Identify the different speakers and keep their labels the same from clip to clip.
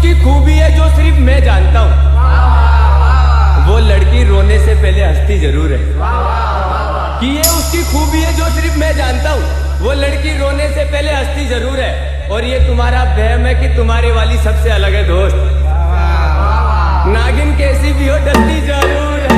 Speaker 1: उसकी खूबी है जो सिर्फ मैं जानता हूँ। वो लड़की रोने से पहले हंसती जरूर है। कि ये उसकी खूबी है जो सिर्फ मैं जानता हूँ। वो लड़की रोने से पहले हंसती जरूर है। और ये तुम्हारा वहम है कि तुम्हारे वाली सबसे अलग है दोस्त। नागिन कैसी भी हो डरती जरूर है।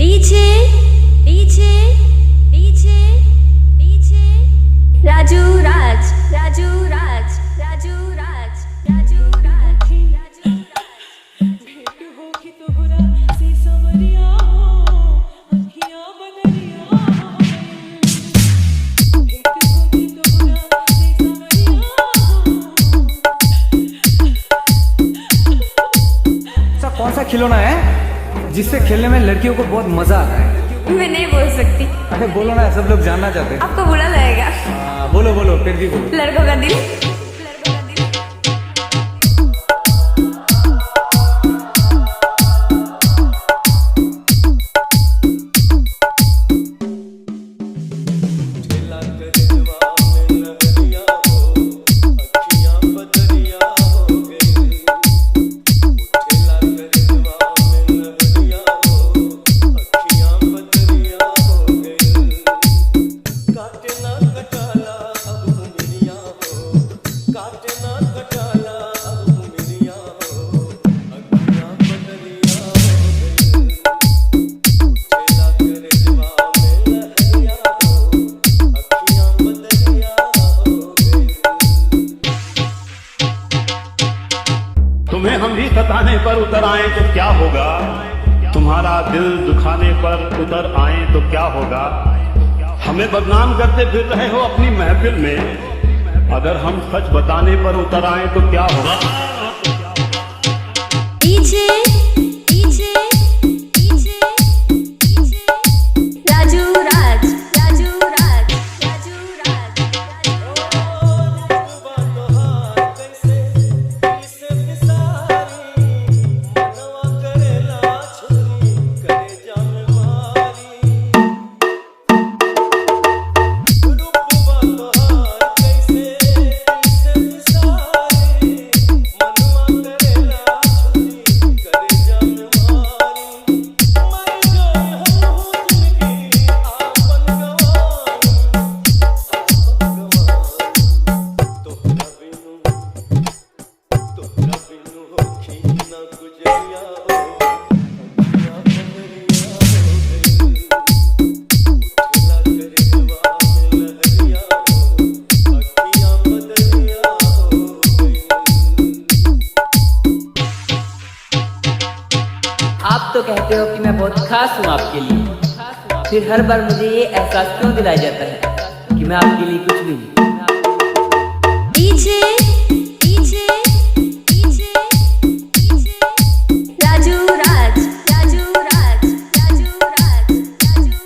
Speaker 2: पीछे पीछे पीछे पीछे राजू राज राजू राज राजू राज राजू राज राजू
Speaker 3: भेंट होगी तोहरा से सवरिया अखियां बनरिया भेंट होगी तोहरा से सवरिया।
Speaker 4: ऐसा कौन सा खिलौना है जिससे खेलने में लड़कियों को बहुत मजा आता है?
Speaker 2: मैं नहीं बोल सकती,
Speaker 4: अरे बोलो ना, सब लोग जानना चाहते हैं।
Speaker 2: आपको बुरा लगेगा।
Speaker 4: बोलो बोलो, फिर भी बोलो।
Speaker 2: लड़कों का दिल।
Speaker 5: तुम्हें हम भी सताने पर उतर आए तो क्या होगा, तुम्हारा दिल दुखाने पर उतर आए तो क्या होगा। हमें बदनाम करते फिर रहे हो अपनी महफिल में, अगर हम सच बताने पर उतर आए तो क्या होगा।
Speaker 2: पीछे पीछे पीछे पीछे राजू राज राजू राज राजू राज
Speaker 6: आप तो कहते हो कि मैं बहुत खास हूँ आपके लिए, फिर हर बार मुझे ये एहसास क्यों दिलाया जाता है कि मैं आपके लिए कुछ भी नहीं।
Speaker 2: पीछे पीछे पीछे पीछे राजू राज राजू राज राजू राज राजू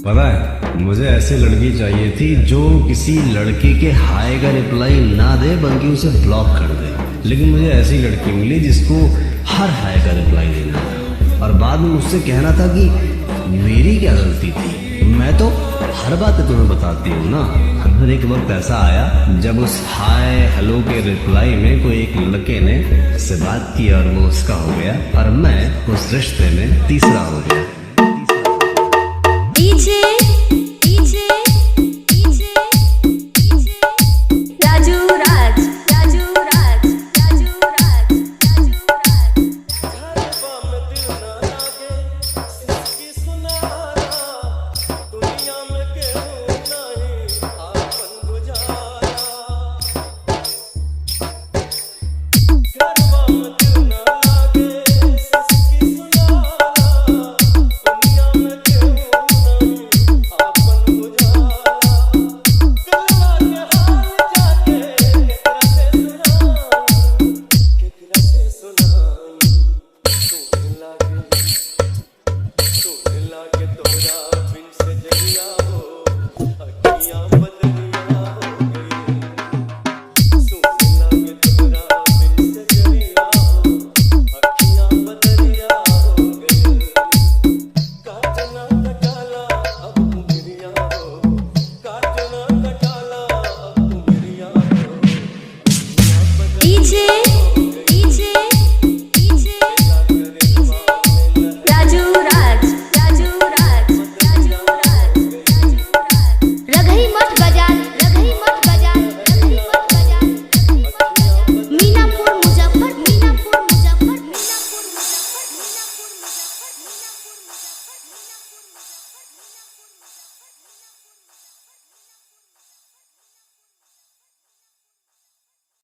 Speaker 7: पता है, मुझे ऐसी लड़की चाहिए थी जो किसी लड़के के हाय का रिप्लाई ना दे बल्कि उसे ब्लॉक कर दे। लेकिन मुझे ऐसी लड़की मिली जिसको हर हाय का रिप्लाई देना है और बाद बाद में मुझसे कहना था कि मेरी क्या गलती थी। मैं तो हर बात तुम्हें बताती हूँ ना। फिर एक वक्त ऐसा आया जब उस हाय हेलो के रिप्लाई में कोई एक लड़के ने उससे बात की और वो उसका हो गया और मैं उस रिश्ते में तीसरा हो गया।
Speaker 2: DJ DJ DJ DJ Raju Raj Raju Raj Raju Raj Raju Raj DJ DJ DJ Raju Raj Raju Raj Raju Raj Raghai मठ बाजार रघई मठ बाजार रघई मठ बाजार मीनापुर मुजफ्फर मीनापुर मुजफ्फर मीनापुर मुजफ्फर मीनापुर मुजफ्फर मीनापुर मुजफ्फर